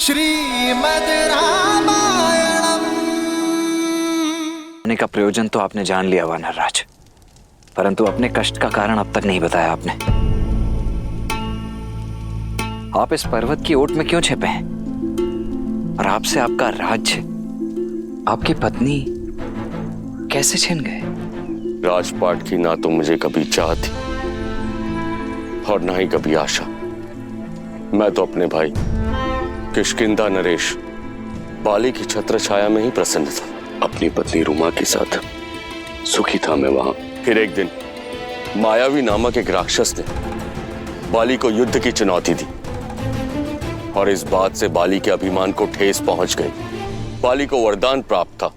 श्रीमद् रामायणम। का प्रयोजन तो आपने जान लिया वानर राज, परंतु अपने कष्ट का कारण अब तक नहीं बताया आपने। आप इस पर्वत की ओट में क्यों छिपे हैं? और आपसे आपका राज्य, आपकी पत्नी कैसे छिन गए? राजपाट की ना तो मुझे कभी चाह थी और ना ही कभी आशा। मैं तो अपने भाई किष्किंधा नरेश बाली की छत्र छाया में ही प्रसन्न था। अपनी पत्नी रुमा के साथ सुखी था मैं वहां। फिर एक दिन मायावी नामक एक राक्षस ने बाली को युद्ध की चुनौती दी और इस बात से बाली के अभिमान को ठेस पहुंच गई। बाली को वरदान प्राप्त था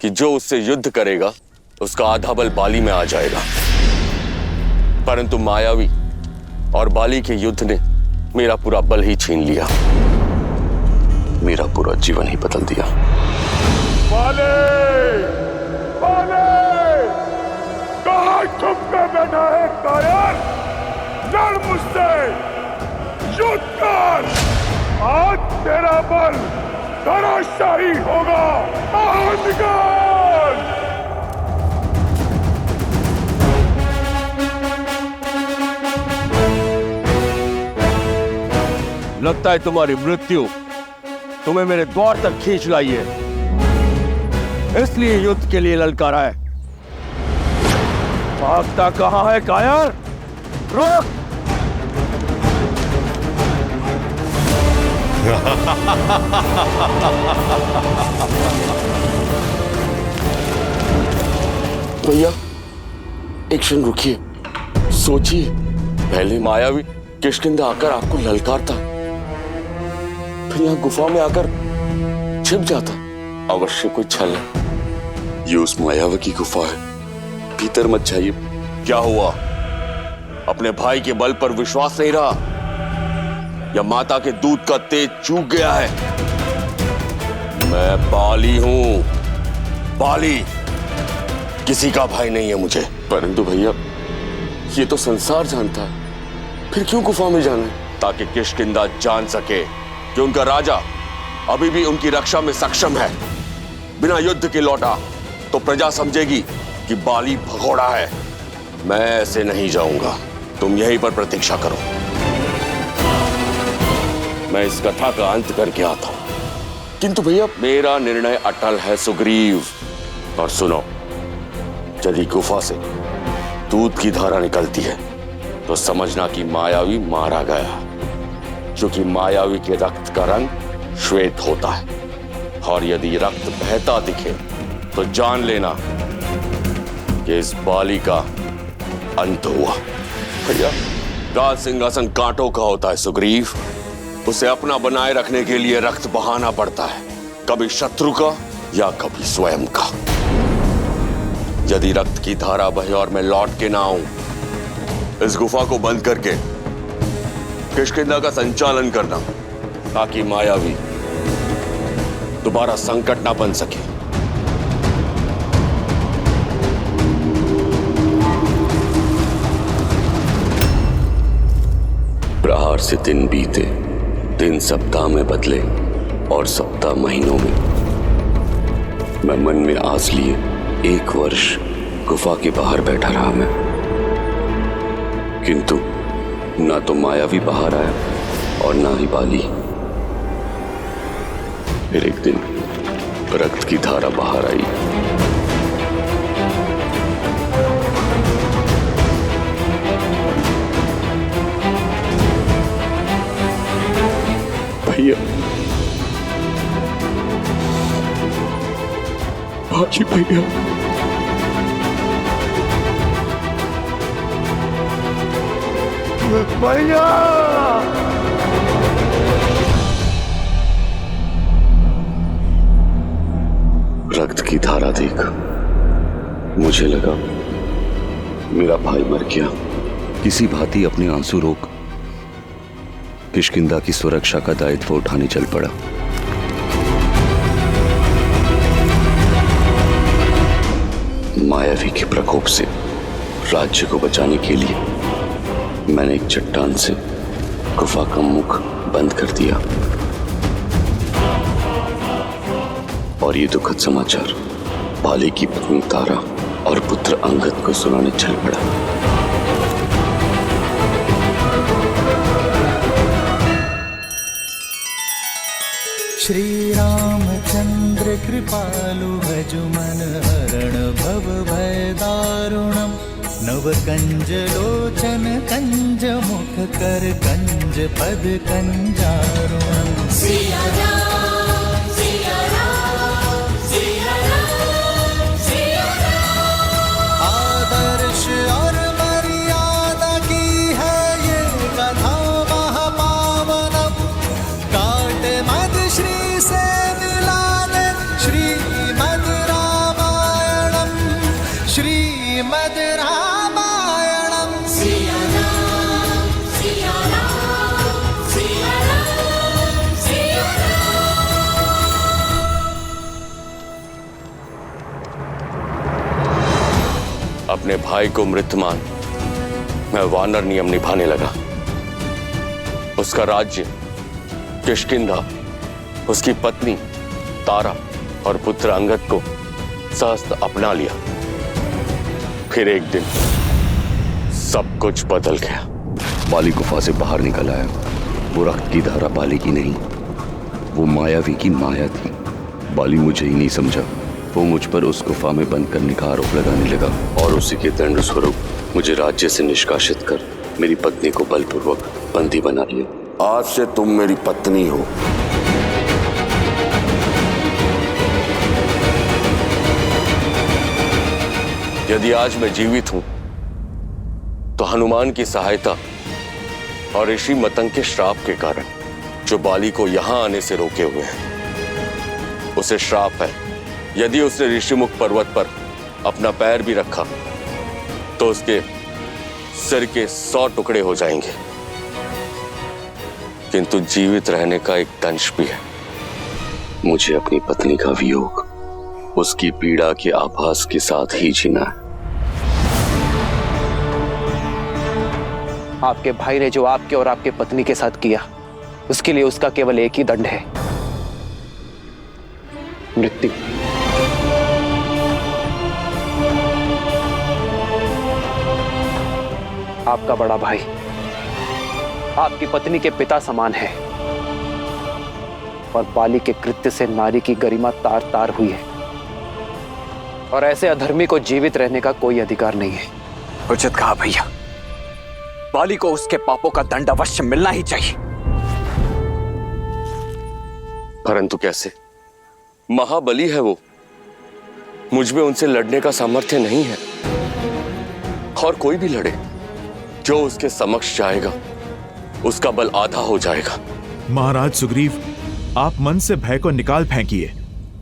कि जो उससे युद्ध करेगा उसका आधा बल बाली में आ जाएगा, परंतु मायावी और बाली के युद्ध ने मेरा पूरा बल ही छीन लिया, मेरा पूरा जीवन ही बदल दिया। बाले! बाले! कहाँ छुप कर बैठा है कायर? लड़ मुझसे, युद्ध कर! आज तेरा बल धराशायी होगा। बाहर निकल! लगता है तुम्हारी मृत्यु तुम्हें मेरे द्वार तक खींच लाई है, इसलिए युद्ध के लिए ललकारा है। भागता कहां है कायर? रुक! भैया एक क्षण रुकिए, सोचिए। पहले मायावी किष्किंधा आकर आपको ललकारता, फिर यहाँ गुफा में आकर छिप जाता। अवश्य कोई छल है, ये उस मायावी की गुफा है, भीतर मत जाइए। क्या हुआ? अपने भाई के बल पर विश्वास नहीं रहा या माता के दूध का तेज चूक गया है? मैं बाली हूं, बाली, किसी का भाई नहीं है मुझे। परंतु भैया ये तो संसार जानता है, फिर क्यों गुफा में जाना है? ताकि किष्किंधा जान सके कि उनका राजा अभी भी उनकी रक्षा में सक्षम है। बिना युद्ध के लौटा तो प्रजा समझेगी कि बाली भगोड़ा है। मैं ऐसे नहीं जाऊंगा, तुम यहीं पर प्रतीक्षा करो, मैं इस कथा का अंत करके आता हूं। किंतु भैया मेरा निर्णय अटल है सुग्रीव। और सुनो, यदि गुफा से दूध की धारा निकलती है तो समझना कि मायावी मारा गया, क्योंकि मायावी के रक्त का रंग श्वेत होता है, और यदि रक्त बहता दिखे तो जान लेना कि इस बाली का अंत हुआ। भैया राज सिंहासन कांटों का होता है सुग्रीव, उसे अपना बनाए रखने के लिए रक्त बहाना पड़ता है, कभी शत्रु का या कभी स्वयं का। यदि रक्त की धारा बहे और मैं लौट के ना आऊं, इस गुफा को बंद करके किष्किंधा का संचालन करना, ताकि मायावी दोबारा संकट ना बन सके। प्रहार से दिन बीते, दिन सप्ताह में बदले और सप्ताह महीनों में। मैं मन में आस लिए 1 वर्ष गुफा के बाहर बैठा रहा मैं, किंतु ना तो मायावी बाहर आया और ना ही बाली। फिर एक दिन रक्त की धारा बाहर आई। भैया बाकी भैया भैया रक्त की धारा देख मुझे लगा मेरा भाई मर गया। किसी भांति अपने आंसू रोक किष्किंधा की सुरक्षा का दायित्व उठाने चल पड़ा। मायावी के प्रकोप से राज्य को बचाने के लिए मैंने एक चट्टान से गुफा का मुख बंद कर दिया। और ये दुखद समाचार बाली की पत्नी तारा और पुत्र अंगद को सुनाने चल पड़ा। श्री रामचंद्र कृपालु भजु मन हरण भव भय दारुणम नव कंज लोचन कंज मुख कर कंज पद कंजारुणम। सिया राम, सिया राम, सिया राम, सिया राम। आदर्श और मर्यादा की है ये कथा महापावनम काट मद श्री से मिला दे श्रीमद् रामायणम श्रीमद् रामायणम। सिया राम, सिया राम, सिया राम, सिया राम। अपने भाई को मृत मान मैं वानर नियम निभाने लगा। उसका राज्य किष्किंधा, उसकी पत्नी तारा और पुत्र अंगद को सहस्त्र अपना लिया। फिर एक दिन सब कुछ बदल गया। बाली गुफा से बाहर निकल आया। वो रक्त की धारा बाली की नहीं, वो मायावी की माया थी। बाली मुझे ही नहीं समझा। वो मुझ पर उस गुफा में बंद करने का आरोप लगाने लगा और उसी के दंड स्वरूप मुझे राज्य से निष्कासित कर मेरी पत्नी को बलपूर्वक बंदी बना लिया। आज से तुम मेरी पत्नी हो। यदि आज मैं जीवित हूं तो हनुमान की सहायता और ऋषि मतंग के श्राप के कारण, जो बाली को यहां आने से रोके हुए हैं। उसे श्राप है, यदि उसने ऋषिमुख पर्वत पर अपना पैर भी रखा तो उसके सिर के 100 टुकड़े हो जाएंगे। किंतु जीवित रहने का एक दंश भी है। मुझे अपनी पत्नी का वियोग, उसकी पीड़ा के आभास के साथ ही जीना है। आपके भाई ने जो आपके और आपके पत्नी के साथ किया, उसके लिए उसका केवल एक ही दंड है, मृत्यु। आपका बड़ा भाई आपकी पत्नी के पिता समान है और बाली के कृत्य से नारी की गरिमा तार तार हुई है और ऐसे अधर्मी को जीवित रहने का कोई अधिकार नहीं है। उचित कहा भैया, बाली को उसके पापों का दंड अवश्य मिलना ही चाहिए। परंतु कैसे? महाबली है वो। मुझ में उनसे लड़ने का सामर्थ्य नहीं है। और कोई भी लड़े, जो उसके समक्ष जाएगा उसका बल आधा हो जाएगा। महाराज सुग्रीव, आप मन से भय को निकाल फेंकिए।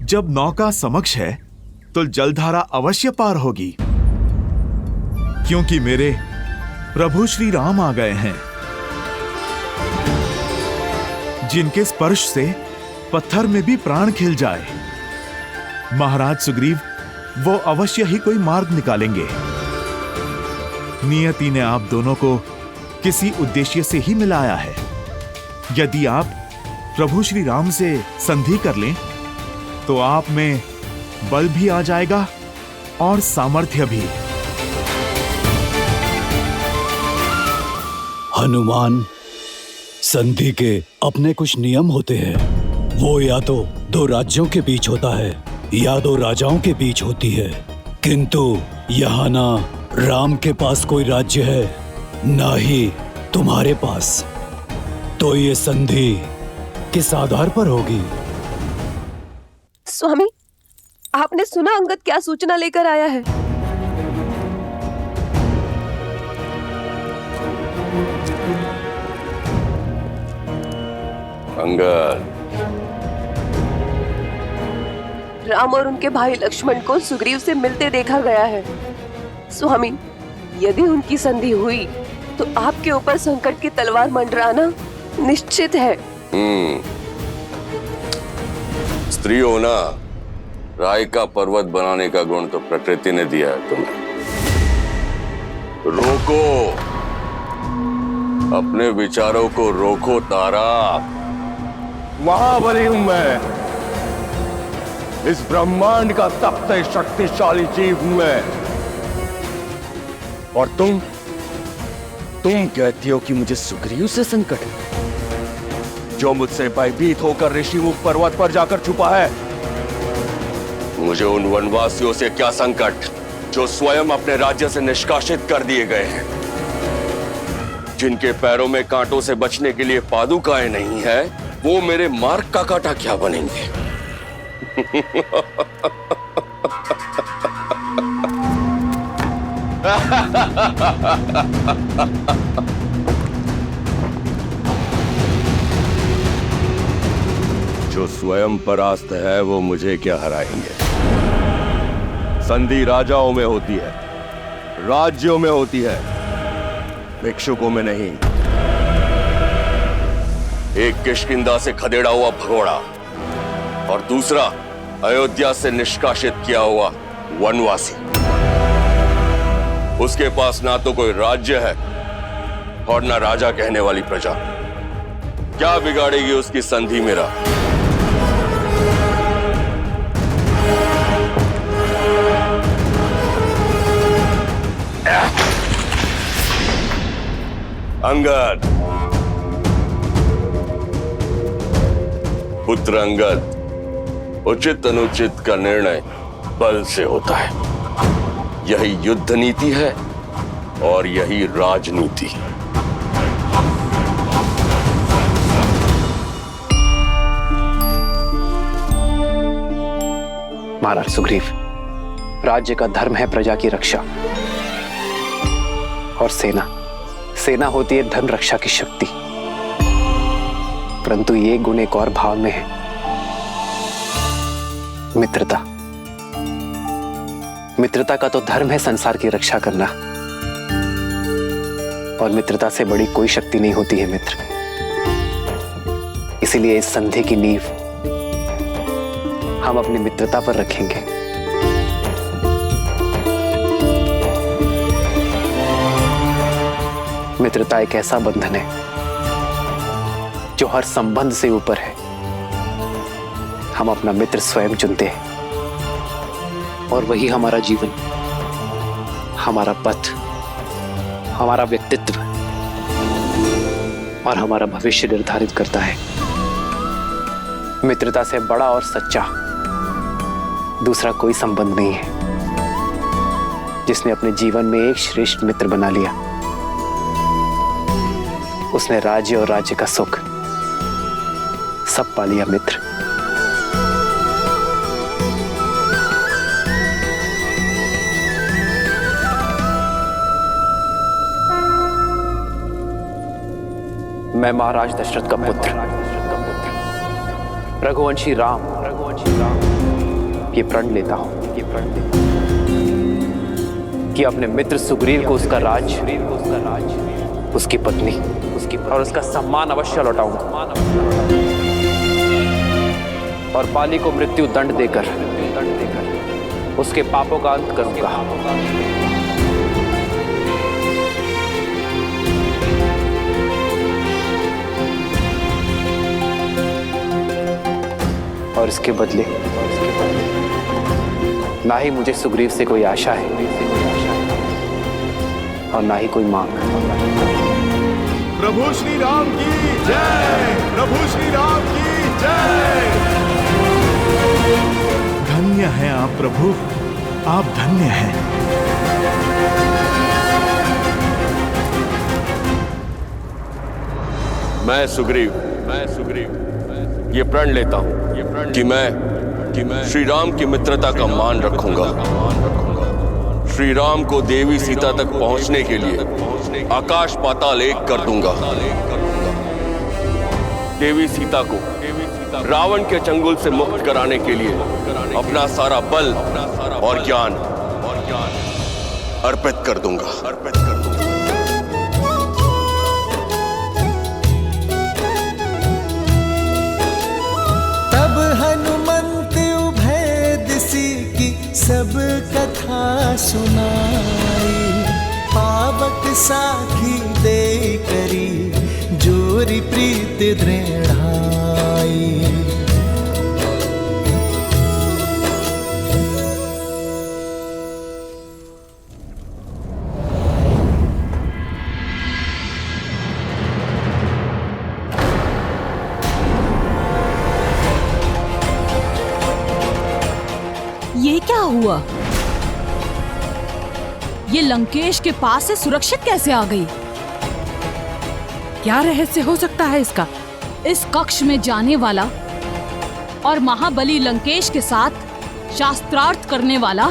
जब नौका समक्ष है तो जलधारा अवश्य पार होगी, क्योंकि मेरे प्रभु श्री राम आ गए हैं, जिनके स्पर्श से पत्थर में भी प्राण खिल जाए। महाराज सुग्रीव, वो अवश्य ही कोई मार्ग निकालेंगे। नियति ने आप दोनों को किसी उद्देश्य से ही मिलाया है। यदि आप प्रभु श्री राम से संधि कर लें तो आप में बल भी आ जाएगा और सामर्थ्य भी। हनुमान, संधि के अपने कुछ नियम होते हैं। वो या तो दो राज्यों के बीच होता है या दो राजाओं के बीच होती है, किंतु यहाँ ना राम के पास कोई राज्य है ना ही तुम्हारे पास, तो ये संधि किस आधार पर होगी? स्वामी, आपने सुना अंगद क्या सूचना लेकर आया है? अंगद, राम और उनके भाई लक्ष्मण को सुग्रीव से मिलते देखा गया है। स्वामी, यदि उनकी संधि हुई तो आपके ऊपर संकट की तलवार मंडराना निश्चित है। स्त्री होना राय का पर्वत बनाने का गुण तो प्रकृति ने दिया है तुम्हें। रोको, अपने विचारों को रोको तारा। महाबली हूं मैं, इस ब्रह्मांड का सबसे शक्तिशाली जीव हूं मैं। और तुम कहती हो कि मुझे सुग्रीव से संकट है, जो मुझसे भयभीत होकर ऋषिमुख पर्वत पर जाकर छुपा है। मुझे उन वनवासियों से क्या संकट जो स्वयं अपने राज्य से निष्कासित कर दिए गए हैं, जिनके पैरों में कांटों से बचने के लिए पादुकाएं नहीं है, वो मेरे मार्ग का कांटा क्या बनेंगे? जो स्वयं परास्त है वो मुझे क्या हराएंगे? संधि राजाओं में होती है, राज्यों में होती है, भिक्षुकों में नहीं। एक किष्किंधा से खदेड़ा हुआ भगोड़ा और दूसरा अयोध्या से निष्कासित किया हुआ वनवासी। उसके पास ना तो कोई राज्य है और ना राजा कहने वाली प्रजा। क्या बिगाड़ेगी उसकी संधि मेरा? अंगद, पुत्र अंगद, उचित अनुचित का निर्णय बल से होता है। यही युद्ध नीति है और यही राजनीति। महाराज सुग्रीव, राज्य का धर्म है प्रजा की रक्षा, और सेना होती है धन रक्षा की शक्ति। परंतु ये गुण एक और भाव में है, मित्रता। मित्रता का तो धर्म है संसार की रक्षा करना, और मित्रता से बड़ी कोई शक्ति नहीं होती है मित्र। इसीलिए इस संधि की नींव हम अपनी मित्रता पर रखेंगे। मित्रता एक ऐसा बंधन है जो हर संबंध से ऊपर है। हम अपना मित्र स्वयं चुनते हैं, और वही हमारा जीवन, हमारा पथ, हमारा व्यक्तित्व और हमारा भविष्य निर्धारित करता है। मित्रता से बड़ा और सच्चा दूसरा कोई संबंध नहीं है। जिसने अपने जीवन में एक श्रेष्ठ मित्र बना लिया, उसने राज्य और राज्य का सुख सब पा लिया मित्र। मैं महाराज दशरथ का पुत्र, रघुवंशी राम ये प्रण लेता हूं कि अपने मित्र सुग्रीव को उसका राज, उसकी पत्नी और उसका सम्मान अवश्य लौटाऊंगा, और बाली को मृत्यु दंड देकर उसके पापों का अंत करूंगा। और इसके बदले ना ही मुझे सुग्रीव से कोई आशा है और ना ही कोई मांग। प्रभु श्री राम की जय, प्रभु श्री राम की जय। धन्य है आप प्रभु, आप धन्य हैं। मैं सुग्रीव ये प्रण लेता हूं कि मैं श्री राम की मित्रता का मान रखूंगा। श्री राम को देवी सीता तक पहुंचने के लिए आकाश पाताल एक कर दूंगा। देवी सीता को रावण के चंगुल से मुक्त कराने के लिए अपना सारा बल और ज्ञान अर्पित कर दूंगा। तब हनुमंत उभय दिशि की सब कथा सुनाई, पावक साखी दे करी जोरी प्रीत दृढ़ाई। ये क्या हुआ? ये लंकेश के पास से सुरक्षित कैसे आ गई? क्या रहस्य हो सकता है इसका? इस कक्ष में जाने वाला और महाबली लंकेश के साथ शास्त्रार्थ करने वाला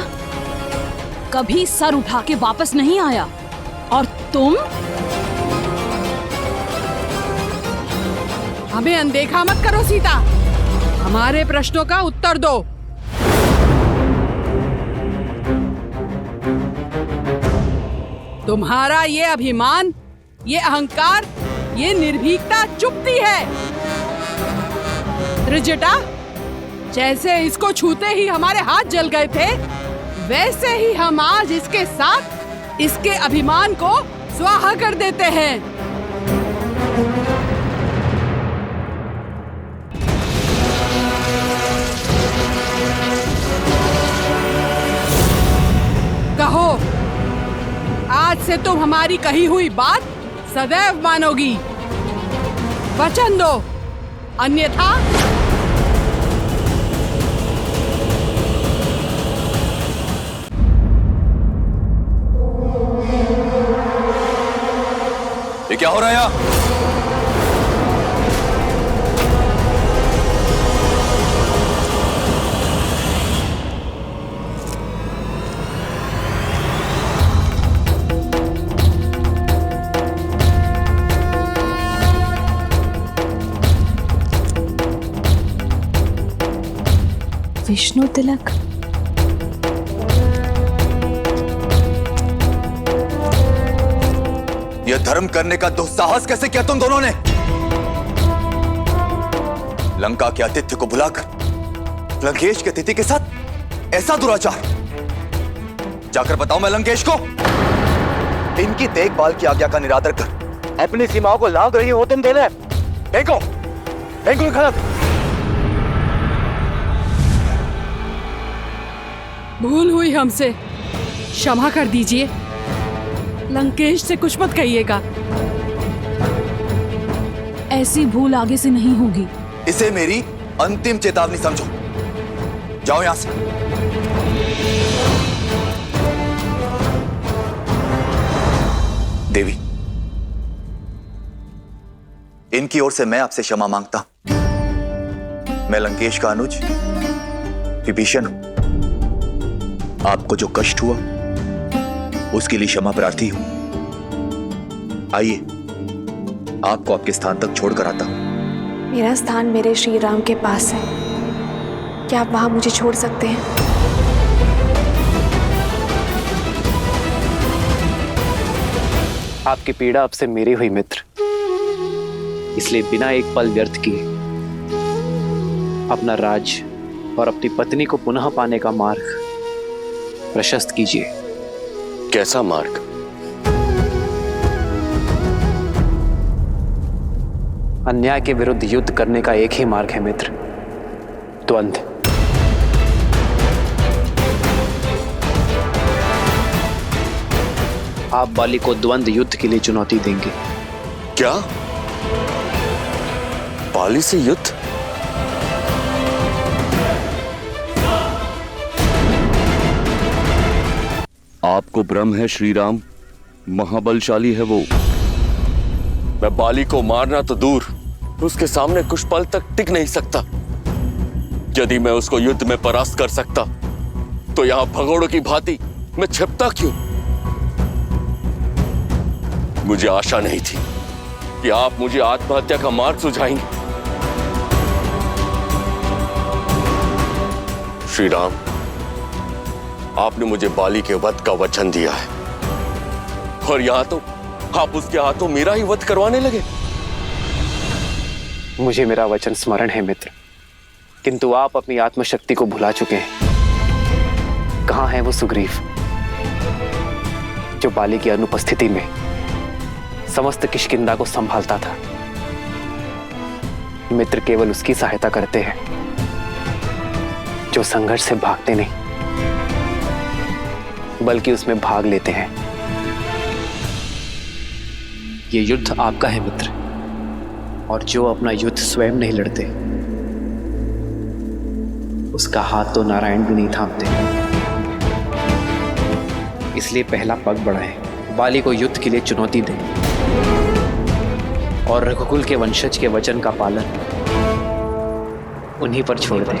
कभी सर उठा के वापस नहीं आया, और तुम? हमें अनदेखा मत करो सीता, हमारे प्रश्नों का उत्तर दो। तुम्हारा ये अभिमान, ये अहंकार, ये निर्भीकता चुपती है। त्रिजटा, जैसे इसको छूते ही हमारे हाथ जल गए थे, वैसे ही हम आज इसके साथ इसके अभिमान को स्वाहा कर देते हैं। कहो, आज से तुम हमारी कही हुई बात सदैव मानोगी। वचन दो, अन्यथा ये क्या हो रहा है यहाँ? विष्णु तिलक। यह धर्म करने का दुस्साहस कैसे किया तुम दोनों ने? लंका के आतिथ्य को बुलाकर लंकेश के अतिथि के साथ ऐसा दुराचार! जाकर बताओ मैं लंकेश को। इनकी देखभाल की आज्ञा का निरादर कर अपनी सीमाओं को लांघ रही हो तुम दोनों। फेंको, फेंको खलक। भूल हुई हमसे, क्षमा कर दीजिए। लंकेश से कुछ मत कहिएगा। ऐसी भूल आगे से नहीं होगी। इसे मेरी अंतिम चेतावनी समझो। जाओ यहां से। देवी, इनकी ओर से मैं आपसे क्षमा मांगता हूं। मैं लंकेश का अनुज विभीषण हूं। आपको जो कष्ट हुआ उसके लिए क्षमा प्रार्थी हूं। आइए, आपको आपके स्थान तक छोड़कर आता हूं। मेरा स्थान मेरे श्री राम के पास है, क्या आप वहां मुझे छोड़ सकते हैं? आपकी पीड़ा अब से मेरी हुई मित्र, इसलिए बिना एक पल व्यर्थ किए अपना राज और अपनी पत्नी को पुनः पाने का मार्ग प्रशस्त कीजिए। कैसा मार्ग? अन्याय के विरुद्ध युद्ध करने का एक ही मार्ग है मित्र, द्वंद्व। आप बाली को द्वंद्व युद्ध के लिए चुनौती देंगे। क्या? बाली से युद्ध? आपको भ्रम है श्री राम, महाबलशाली है वो। मैं बाली को मारना तो दूर, उसके सामने कुछ पल तक टिक नहीं सकता। यदि मैं उसको युद्ध में परास्त कर सकता तो यहां भगोड़ों की भांति मैं छिपता क्यों? मुझे आशा नहीं थी कि आप मुझे आत्महत्या का मार्ग सुझाएंगे। श्री राम, आपने मुझे बाली के वध का वचन दिया है और यहां तो आप उसके हाथों मेरा ही वध करवाने लगे। मुझे मेरा वचन स्मरण है मित्र, किंतु आप अपनी आत्मशक्ति को भुला चुके हैं। कहां है वो सुग्रीव जो बाली की अनुपस्थिति में समस्त किष्किंधा को संभालता था? मित्र केवल उसकी सहायता करते हैं जो संघर्ष से भागते नहीं बल्कि उसमें भाग लेते हैं। ये युद्ध आपका है मित्र, और जो अपना युद्ध स्वयं नहीं लड़ते उसका हाथ तो नारायण भी नहीं थामते। इसलिए पहला पग बढ़ाएं, बाली को युद्ध के लिए चुनौती दें और रघुकुल के वंशज के वचन का पालन उन्हीं पर छोड़ दें।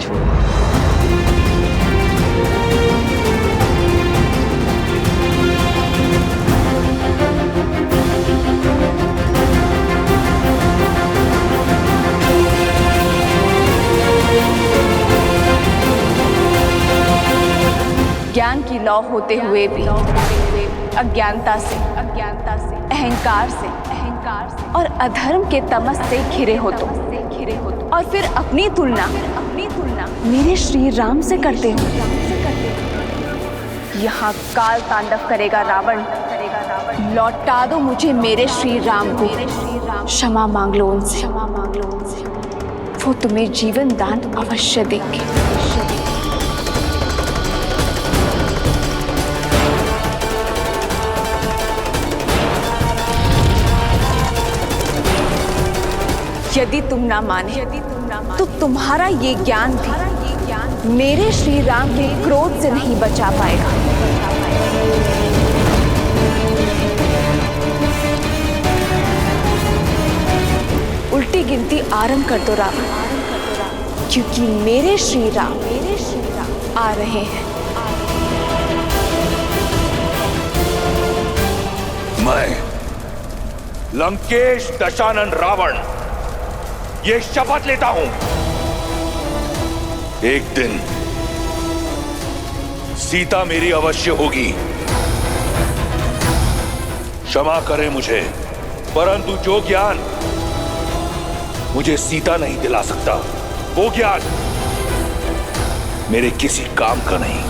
ज्ञान की लौ होते हुए भी अज्ञानता से अहंकार से और अधर्म के तमस से घिरे हो तुम, और फिर अपनी तुलना मेरे श्री राम से करते हो। यहाँ काल तांडव करेगा रावण। लौटा दो मुझे मेरे श्री राम को, क्षमा मांग लो उनसे, वो तुम्हें जीवन दान अवश्य देंगे। यदि तुम ना माने तो तुम्हारा ये ज्ञान भी मेरे श्री राम के क्रोध से नहीं बचा पाएगा। उल्टी गिनती आरंभ कर दो रावण, क्योंकि मेरे श्री राम आ रहे हैं। मैं लंकेश दशानन रावण ये शपथ लेता हूं, एक दिन सीता मेरी अवश्य होगी। क्षमा करें मुझे, परंतु जो ज्ञान मुझे सीता नहीं दिला सकता, वो ज्ञान मेरे किसी काम का नहीं।